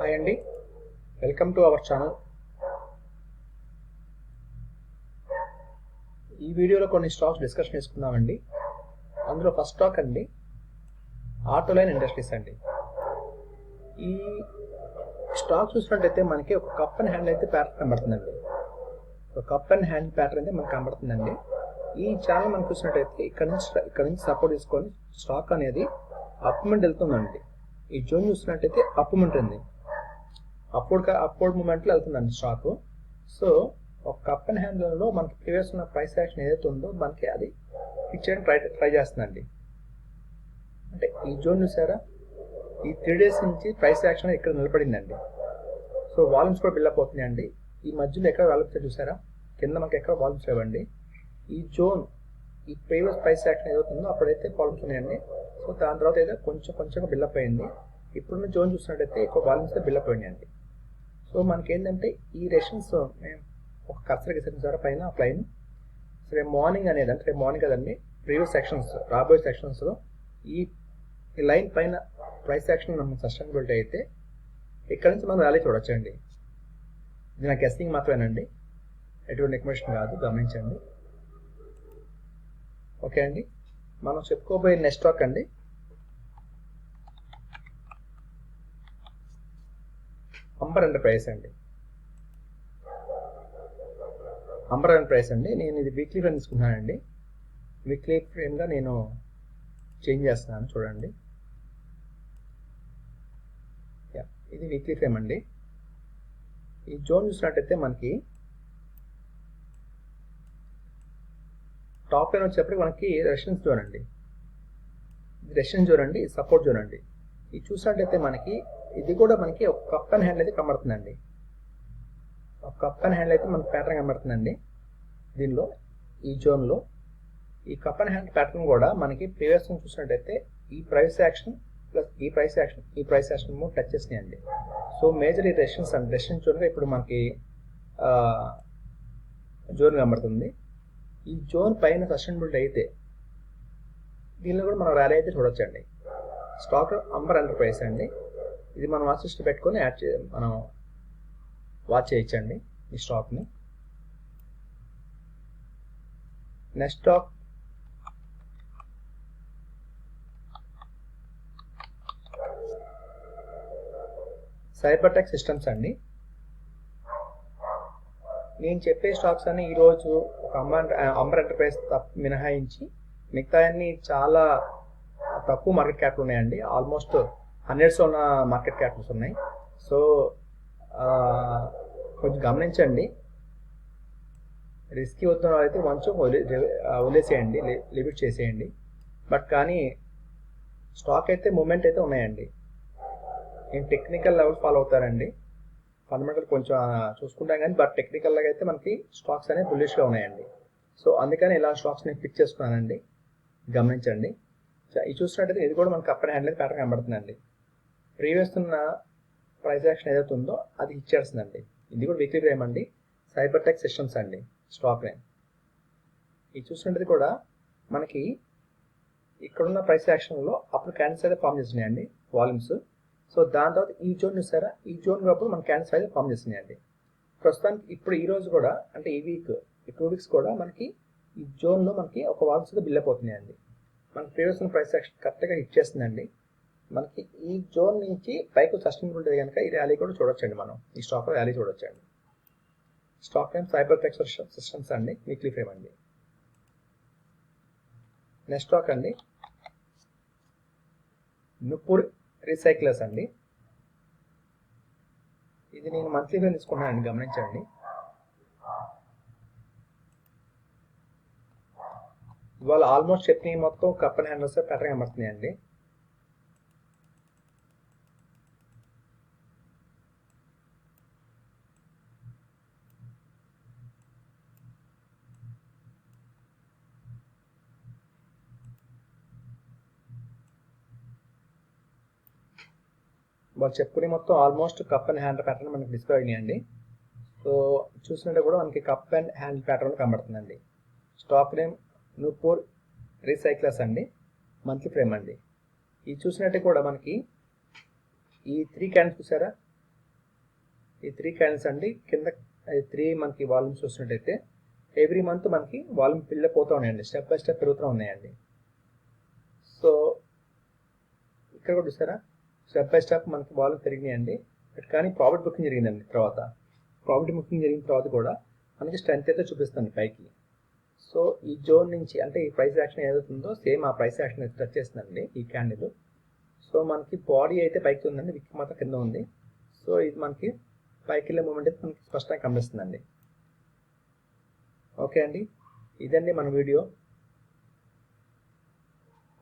Hi అండి, welcome to our channel. ఈ వీడియోలో కొన్ని స్టాక్స్ డిస్కషన్ చేసుకుందామండి. అందులో ఫస్ట్ స్టాక్ అండి ఆటోలైన్ ఇండస్ట్రీస్ అండి. ఈ స్టాక్ చూసినట్టయితే మనకి ఒక కప్ అండ్ హ్యాండిల్ అయితే ప్యాటర్న్ కనబడుతుందండి. ఒక కప్ అండ్ హ్యాండిల్ ప్యాటర్న్ అయితే మనకు కనబడుతుందండి. ఈ ఛానల్ మనం చూసినట్టయితే ఇక్కడ నుంచి సపోర్ట్ తీసుకొని స్టాక్ అనేది అప్మెంట్ వెళ్తుందండి. ఈ జోన్ చూసినట్టయితే అప్మెంట్ ఉంది, అప్వర్డ్ మూమెంట్లో వెళ్తుందండి స్టాక్. సో ఒక కప్ అండ్ హ్యాండిల్లో మనకి ప్రీవియస్ ఉన్న ప్రైస్ యాక్షన్ ఏదైతే ఉందో మనకి అది ఫిక్స్ చేయడం ట్రై చేస్తుందండి. అంటే ఈ జోన్ చూసారా, ఈ 3 days నుంచి ప్రైస్ యాక్షన్ ఇక్కడ నిలబడిందండి. సో వాల్యూమ్స్ కూడా బిల్డప్ అవుతున్నాయండి. ఈ మధ్యలో ఎక్కడ వాల్యూమ్స్ చూసారా, కింద మనకి ఎక్కడ వాల్యూమ్స్ లేవండి. ఈ జోన్ ఈ ప్రీవియస్ ప్రైస్ యాక్షన్ ఏదైతే ఉందో అప్పుడైతే వాల్యూమ్స్ ఉన్నాయండి. సో దాని తర్వాత అయితే కొంచెం బిల్డప్ అయింది. ఇప్పుడున్న జోన్ చూసినట్టయితే ఎక్కువ వాల్యూమ్స్ బిల్డప్ అయినాయండి. సో మనకి ఏంటంటే ఈ రెషన్స్ ఒక కర్సర్ గీసాను సార్ పైన ప్లైన్. సో రేపు మార్నింగ్ అనేది అంటే రేపు మార్నింగ్ కదండి, ప్రీవియస్ సెక్షన్స్ రాబోయే సెక్షన్స్లో ఈ లైన్ పైన ప్రైస్ యాక్షన్ మనం సస్టైనబిలిటీ అయితే ఇక్కడ నుంచి మనం ర్యాలీ చూడొచ్చండి. ఇది నా గెస్సింగ్ మాత్రమేనండి, ఎటువంటి ఇన్ఫర్మేషన్ కాదు, గమనించండి. ఓకే అండి, మనం చెప్పుకోబోయే నెక్స్ట్ స్టాక్ అండి అంబర్ ఎంటర్ప్రైజెస్ అండి. అంబర్ ఎంటర్ప్రైజెస్ అండి, నేను ఇది వీక్లీ ఫ్రేమ్ తీసుకున్నానండి. వీక్లీ ఫ్రేమ్గా నేను చేంజ్ చేస్తున్నాను చూడండి. ఇది వీక్లీ ఫ్రేమ్ అండి. ఈ జోన్ చూసినట్టయితే మనకి టాప్ లైన్ వచ్చేప్పటికి మనకి రెసిస్టెన్స్ జోన్ అండి. ఇది రెసిస్టెన్స్ జోన్ అండి, ఇది సపోర్ట్ జోన్ అండి. ఇది చూసినట్టయితే మనకి ఇది కూడా మనకి ఒక కప్ అండ్ హ్యాండిల్ అయితే కనబడుతుందండి. ఒక కప్ అండ్ హ్యాండిల్ అయితే మనకి ప్యాటర్న్ కనబడుతుందండి. దీనిలో ఈ జోన్లో ఈ కప్ అండ్ హ్యాండిల్ ప్యాటర్న్ కూడా మనకి ప్రీవియస్ చూసినట్టయితే ఈ ప్రైస్ యాక్షన్ ప్లస్ ఈ ప్రైస్ యాక్షన్ మూడు టచ్ చేసినాయండి. సో మేజర్ ఈ రెసిస్టెన్స్ జోన్గా ఇప్పుడు మనకి జోన్ కనబడుతుంది. ఈ జోన్ పైన సస్టైనబిలిటీ అయితే దీనిలో కూడా మనం ర్యాలీ అయితే చూడొచ్చండి. స్టాక్ అంబర్ ఎంటర్ప్రైజెస్ అండి. ఇది మనం వాచ్ లిస్ట్ పెట్టుకొని మనం వాచ్ చేయొచ్చండి ఈ స్టాక్ని. నెక్స్ట్ స్టాక్ సైబర్టెక్ సిస్టమ్స్ అండి. నేను చెప్పే స్టాక్స్ అన్ని ఈరోజు ఒక అంబర్ ఎంటర్ప్రైజ్ మినహాయించి మిగతా అన్ని చాలా తక్కువ మార్కెట్ క్యాప్లు ఉన్నాయండి. ఆల్మోస్ట్ 100s ఉన్న మార్కెట్ క్యాప్స్ ఉన్నాయి. సో కొంచెం గమనించండి. రిస్కీ అవుతున్న అయితే కొంచెం వదిలేసేయండి, లిమిట్ చేసేయండి. బట్ కానీ స్టాక్ అయితే మూమెంట్ అయితే ఉన్నాయండి. నేను టెక్నికల్ లెవెల్ ఫాలో అవుతారండి. ఫండమెంటల్ కొంచెం చూసుకుంటాం కానీ బట్ టెక్నికల్ లాగా అయితే మనకి స్టాక్స్ అనేవి బుల్లిష్గా ఉన్నాయండి. సో అందుకని ఇలా స్టాక్స్ నేను పిక్ చేసుకున్నానండి, గమనించండి. ఇది చూసినట్టయితే ఇది కూడా మనకి కప్ అండ్ హ్యాండిల్ ప్యాటర్న్ కనబడుతుందండి. ప్రీవియస్ ఉన్న ప్రైస్ యాక్షన్ ఏదైతే ఉందో అది ఇచ్చేస్తుందండి. ఇది కూడా వీక్లీ ఫ్రేమ్ అండి. సైబర్టెక్ సిస్టమ్స్ అండి స్టాక్ లైన్. ఇది చూసినట్టయితే కూడా మనకి ఇక్కడున్న ప్రైస్ యాక్షన్లో అప్పుడు క్యాండిల్స్ అయితే ఫామ్ చేస్తున్నాయండి వాల్యూమ్స్. సో దాని తర్వాత ఈ జోన్ చూసారా, ఈ జోన్ అప్పుడు మన క్యాండిల్స్ అయితే ఫామ్ చేస్తున్నాయండి. ప్రస్తుతానికి ఇప్పుడు ఈ రోజు కూడా అంటే ఈ వీక్ ఈ 2 weeks కూడా మనకి ఈ జోన్లో మనకి ఒక వాల్యూమ్స్ అయితే బిల్డప్ అవుతున్నాయండి. మనకి ప్రీవియస్ ఉన్న ప్రైస్ యాక్షన్ కరెక్ట్గా హిట్ చేస్తుందండి. మనకి ఈ జోన్ నుంచి పైకి సస్టైనబిలిటీ కనుక ఈ ర్యాలీ కూడా చూడొచ్చండి. మనం ఈ స్టాక్లో ర్యాలీ చూడొచ్చండి. స్టాక్ నేమ్ సైబర్టెక్ సిస్టమ్స్ అండి, వీక్లీ ఫ్రేమ్ అండి. నెక్స్ట్ స్టాక్ అండి నుపూర్ రీసైక్లర్స్ అండి. ఇది నేను మంత్లీ ఫ్రేమ్ తీసుకున్నానండి, గమనించండి. ఇవాళ ఆల్మోస్ట్ చెప్పిన మొత్తం కప్ అండ్ హ్యాండిల్స్ ప్యాటర్న్ కనబడుతున్నాయండి. వాళ్ళు చెప్పుకునే మొత్తం almost cup and handle pattern మనకి డిస్ప్లే అయినాయండి. సో చూసినట్టు కూడా మనకి కప్ అండ్ హ్యాండిల్ ప్యాటర్న్ కనబడుతుందండి. స్టాక్ నేమ్ నుపూర్ రీసైక్లర్స్ అండి, మంత్లీ ఫ్రేమ్ అండి. ఇది చూసినట్టు కూడా మనకి ఈ 3 క్యాండిల్స్ చూసారా, ఈ 3 క్యాండిల్స్ అండి. కింద 3 మనకి వాల్యూమ్స్ చూసినట్టయితే ఎవ్రీ మంత్ మనకి వాల్యూమ్ బిల్డప్ అవుతూ ఉన్నాయండి, స్టెప్ బై స్టెప్ పెరుగుతూ ఉన్నాయండి. సో ఇక్కడ కూడా చూసారా, స్టెప్ బై స్టెప్ మనకి వాల్యూమ్ పెరిగినాయండి. కానీ ప్రాఫిట్ బుకింగ్ జరిగిందండి. ప్రాఫిట్ బుకింగ్ జరిగిన తర్వాత కూడా మనకి స్ట్రెంత్ అయితే చూపిస్తుంది పైకి. సో ఈ జోన్ నుంచి అంటే ఈ ప్రైస్ యాక్షన్ ఏదవుతుందో సేమ్ ఆ ప్రైస్ యాక్షన్ టచ్ చేస్తుందండి ఈ క్యాండిల్. సో మనకి బాడీ అయితే పైకి ఉందండి, విక్ మాత్రం కింద ఉంది. సో ఇది మనకి పైకి వెళ్ళే మూమెంట్ అయితే మనకి స్పష్టంగా కనిపిస్తుందండి. ఓకే అండి, ఇదండి మన వీడియో.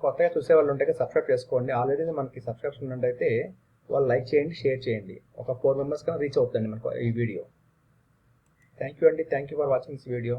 కొత్తగా చూసే వాళ్ళు ఉంటే సబ్స్క్రైబ్ చేసుకోండి. ఆల్రెడీ మనకి సబ్స్క్రిప్షన్ ఉన్నట్టయితే వాళ్ళు లైక్ చేయండి, షేర్ చేయండి. ఒక 4 మెంబర్స్ కన్నా రీచ్ అవుతుందండి మనకు ఈ వీడియో. థ్యాంక్ యూ అండి. Thank you for watching this video.